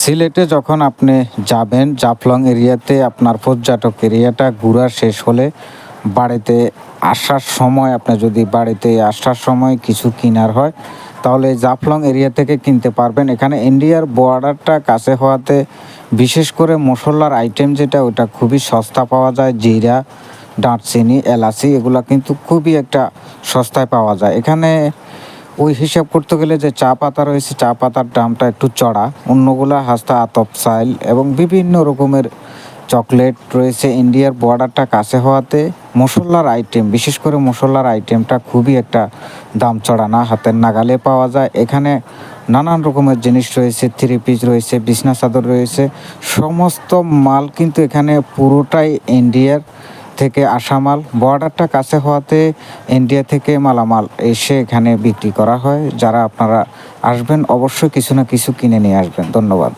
সিলেটে যখন আপনি যাবেন, জাফলং এরিয়াতে আপনার পর্যটক এরিয়াটা ঘুরা শেষ হলে বাড়িতে আসার সময় আপনি যদি বাড়িতে আসার সময় কিছু কিনার হয়, তাহলে জাফলং এরিয়া থেকে কিনতে পারবেন। এখানে ইন্ডিয়ার বর্ডারটা কাছে হওয়াতে বিশেষ করে মসলার আইটেম যেটা ওটা খুবই সস্তা পাওয়া যায়। জিরা, দারচিনি, এলাচি এগুলা কিন্তু খুবই একটা সস্তায় পাওয়া যায়। এখানে ওই হিসাব করতে গেলে যে চা পাতা রয়েছে, চা পাতার দামটা একটু চড়া। অন্যগুলা হাস্তা আতপ চাল এবং বিভিন্ন রকমের চকলেট রয়েছে। ইন্ডিয়ার বর্ডারটা কাছে হওয়াতে মসলার আইটেম, বিশেষ করে মসলার আইটেমটা খুবই একটা দাম চড়া না, হাতের নাগালে পাওয়া যায়। এখানে নানান রকমের জিনিস রয়েছে, থ্রি পিস রয়েছে, বিছনা চাদর রয়েছে। সমস্ত মাল কিন্তু এখানে পুরোটাই ইন্ডিয়ার থেকে আসা মাল। বর্ডারটা কাছে হওয়াতে ইন্ডিয়া থেকে মালামাল এসে এখানে বিক্রি করা হয়। যারা আপনারা আসবেন অবশ্যই কিছু না কিছু কিনে নিয়ে আসবেন। ধন্যবাদ।